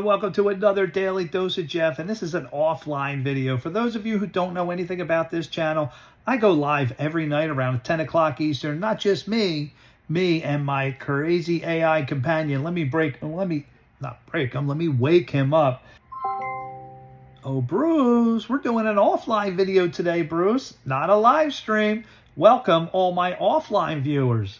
Welcome to another Daily Dose of Jeff, and this is an offline video. For those of you who don't know anything about this channel, I go live every night around 10 o'clock Eastern. Not just me and my crazy AI companion. Let me wake him up. Oh, Bruce, we're doing an offline video today, Bruce, not a live stream. Welcome all my offline viewers.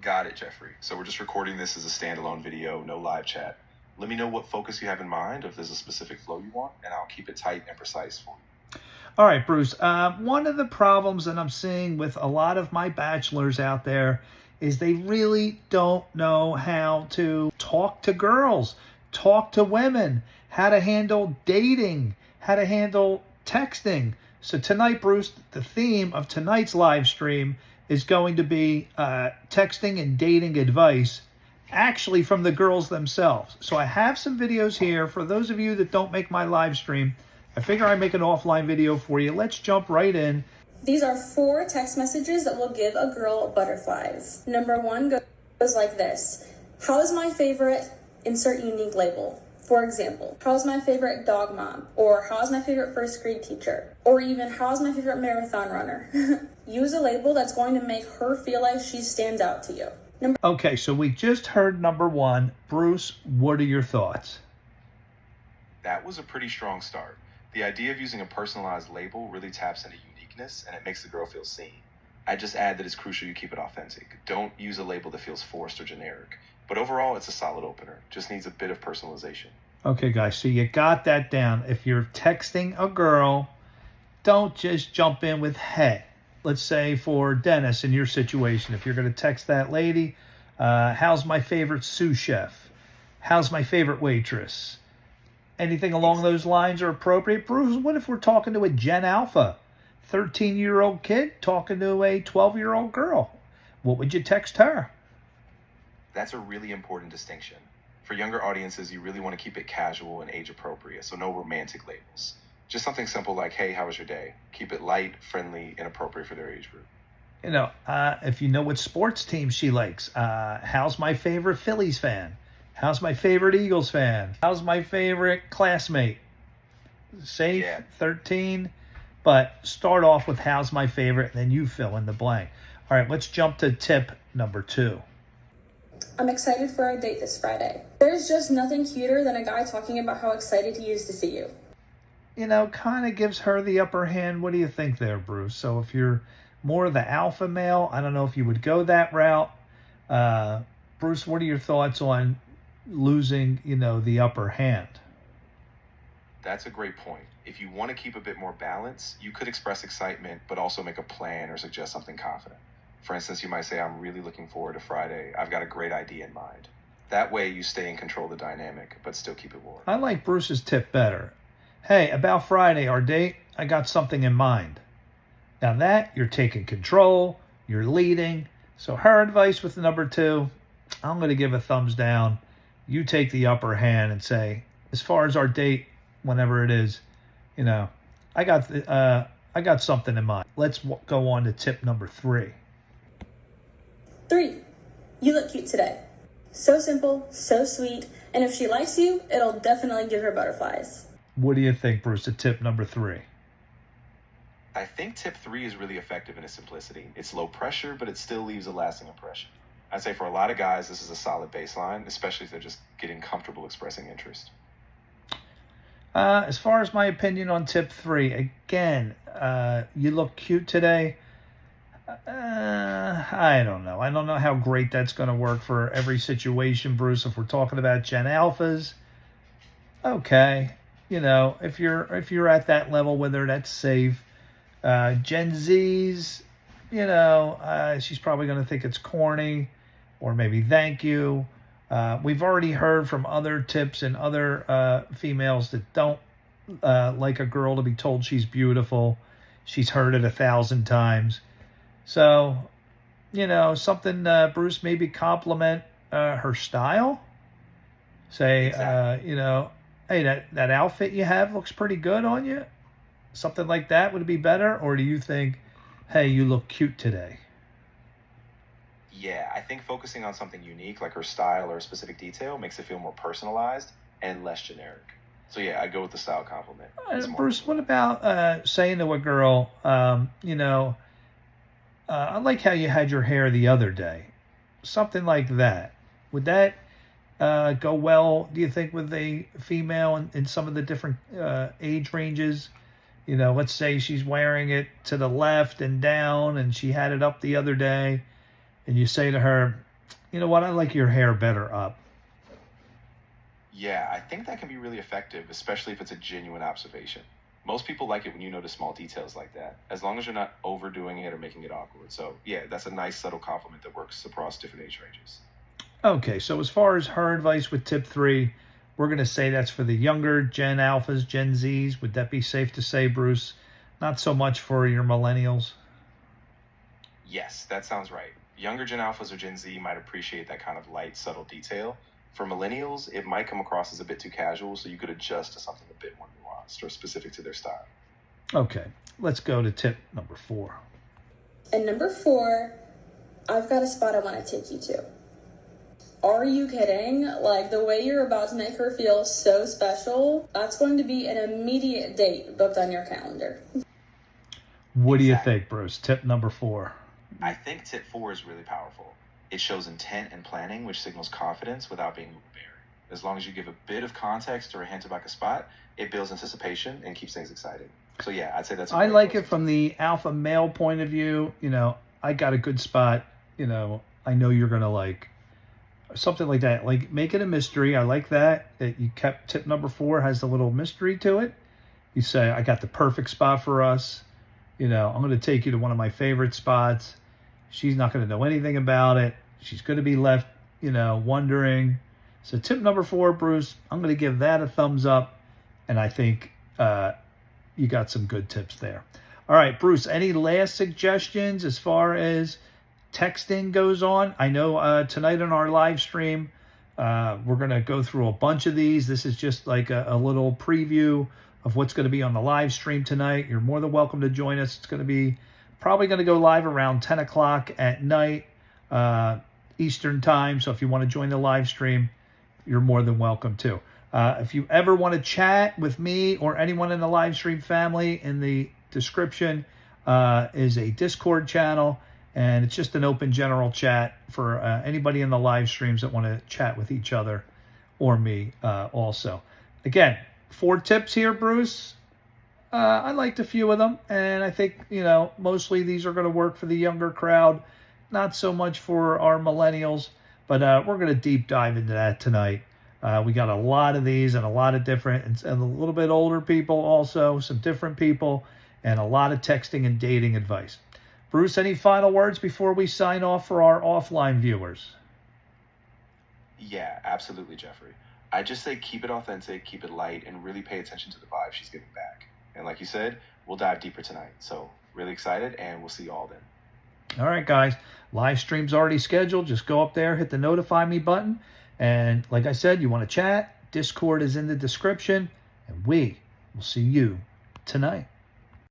Got it, Jeffrey. So we're just recording this as a standalone video, no live chat. Let me know what focus you have in mind, if there's a specific flow you want, and I'll keep it tight and precise for you. All right, Bruce. One of the problems that I'm seeing with a lot of my bachelors out there is they really don't know how to talk to girls, talk to women, how to handle dating, how to handle texting. So tonight, Bruce, the theme of tonight's live stream is going to be texting and dating advice, actually from the girls themselves. So I have some videos here. For those of you that don't make my live stream, I figure I make an offline video for you. Let's jump right in. These are 4 text messages that will give a girl butterflies. Number 1 goes like this. How's my favorite insert unique label? For example, how's my favorite dog mom? Or how's my favorite first grade teacher? Or even how's my favorite marathon runner? Use a label that's going to make her feel like she stands out to you. Okay, so we just heard number 1. Bruce, what are your thoughts? That was a pretty strong start. The idea of using a personalized label really taps into uniqueness, and it makes the girl feel seen. I just add that it's crucial you keep it authentic. Don't use a label that feels forced or generic. But overall, it's a solid opener. Just needs a bit of personalization. Okay, guys, so you got that down. If you're texting a girl, don't just jump in with hey. Let's say for Dennis, in your situation, if you're going to text that lady, how's my favorite sous chef? How's my favorite waitress? Anything along those lines are appropriate. Bruce, what if we're talking to a Gen Alpha, 13-year-old kid talking to a 12-year-old girl? What would you text her? That's a really important distinction. For younger audiences, you really want to keep it casual and age appropriate, so no romantic labels. Just something simple like, hey, how was your day? Keep it light, friendly, and appropriate for their age group. You know, if you know what sports team she likes, how's my favorite Phillies fan? How's my favorite Eagles fan? How's my favorite classmate? Safe, 13, but start off with how's my favorite, and then you fill in the blank. All right, let's jump to tip number 2. I'm excited for our date this Friday. There's just nothing cuter than a guy talking about how excited he is to see you. You know, kind of gives her the upper hand. What do you think there, Bruce? So if you're more the alpha male, I don't know if you would go that route. Bruce, what are your thoughts on losing, the upper hand? That's a great point. If you want to keep a bit more balance, you could express excitement, but also make a plan or suggest something confident. For instance, you might say, I'm really looking forward to Friday. I've got a great idea in mind. That way you stay in control of the dynamic, but still keep it warm. I like Bruce's tip better. Hey, about Friday, our date, I got something in mind. Now that, you're taking control, you're leading. So her advice with number 2, I'm going to give a thumbs down. You take the upper hand and say, as far as our date, whenever it is, I got something in mind. Let's go on to tip number 3. 3, you look cute today. So simple, so sweet, and if she likes you, it'll definitely give her butterflies. What do you think, Bruce, to tip number 3? I think tip 3 is really effective in its simplicity. It's low pressure, but it still leaves a lasting impression. I'd say for a lot of guys, this is a solid baseline, especially if they're just getting comfortable expressing interest. As far as my opinion on tip 3, again, you look cute today. I don't know. I don't know how great that's going to work for every situation, Bruce. If we're talking about Gen Alphas, okay. If you're at that level, whether that's safe. Gen Zs, she's probably going to think it's corny, or maybe thank you. We've already heard from other tips and other females that don't like a girl to be told she's beautiful. She's heard it 1,000 times. So, something, Bruce, maybe compliment her style. Say, Exactly. Hey, that outfit you have looks pretty good on you. Something like that would be better? Or do you think, hey, you look cute today? Yeah, I think focusing on something unique, like her style or a specific detail, makes it feel more personalized and less generic. So yeah, I go with the style compliment. It's more Bruce, what about saying to a girl, I like how you had your hair the other day? Something like that. Would that go well, do you think, with a female in some of the different age ranges? Let's say she's wearing it to the left and down, and she had it up the other day, and you say to her, you know what, I like your hair better up. Yeah, I think that can be really effective, especially if it's a genuine observation. Most people like it when you notice small details like that, as long as you're not overdoing it or making it awkward. So, yeah, that's a nice subtle compliment that works across different age ranges. Okay, so as far as her advice with tip 3, we're going to say that's for the younger Gen Alphas, Gen Zs. Would that be safe to say, Bruce? Not so much for your millennials? Yes, that sounds right. Younger Gen Alphas or Gen Z might appreciate that kind of light, subtle detail. For millennials, it might come across as a bit too casual, so you could adjust to something a bit more nuanced or specific to their style. Okay, let's go to tip number 4. And number 4, I've got a spot I want to take you to. Are you kidding? Like, the way you're about to make her feel so special, that's going to be an immediate date booked on your calendar. What do you think, Bruce? Tip number 4. I think tip 4 is really powerful. It shows intent and planning, which signals confidence without being overbearing. As long as you give a bit of context or a hint about a spot, it builds anticipation and keeps things exciting. So yeah, I'd say that's I like it from the alpha male point of view. I got a good spot. I know you're going to like something like that. Like, make it a mystery. I like that you kept tip number 4 has a little mystery to it. You say, I got the perfect spot for us. I'm going to take you to one of my favorite spots. She's not going to know anything about it. She's going to be left, wondering. So tip number 4, Bruce, I'm going to give that a thumbs up. And I think you got some good tips there. All right, Bruce, any last suggestions as far as texting goes on? I know tonight on our live stream, we're going to go through a bunch of these. This is just like a little preview of what's going to be on the live stream tonight. You're more than welcome to join us. It's going to be probably going to go live around 10 o'clock at night Eastern time. So if you want to join the live stream, you're more than welcome to. If you ever want to chat with me or anyone in the live stream family, in the description is a Discord channel, and it's just an open general chat for anybody in the live streams that want to chat with each other or me also. Again, 4 tips here, Bruce. I liked a few of them, and I think, mostly these are going to work for the younger crowd, not so much for our millennials, but we're going to deep dive into that tonight. We got a lot of these and a lot of different, and a little bit older people also, some different people, and a lot of texting and dating advice. Bruce, any final words before we sign off for our offline viewers? Yeah, absolutely, Jeffrey. I just say keep it authentic, keep it light, and really pay attention to the vibe she's giving back. And like you said, we'll dive deeper tonight. So really excited, and we'll see you all then. All right, guys. Live stream's already scheduled. Just go up there, hit the notify me button. And like I said, you want to chat, Discord is in the description. And we will see you tonight.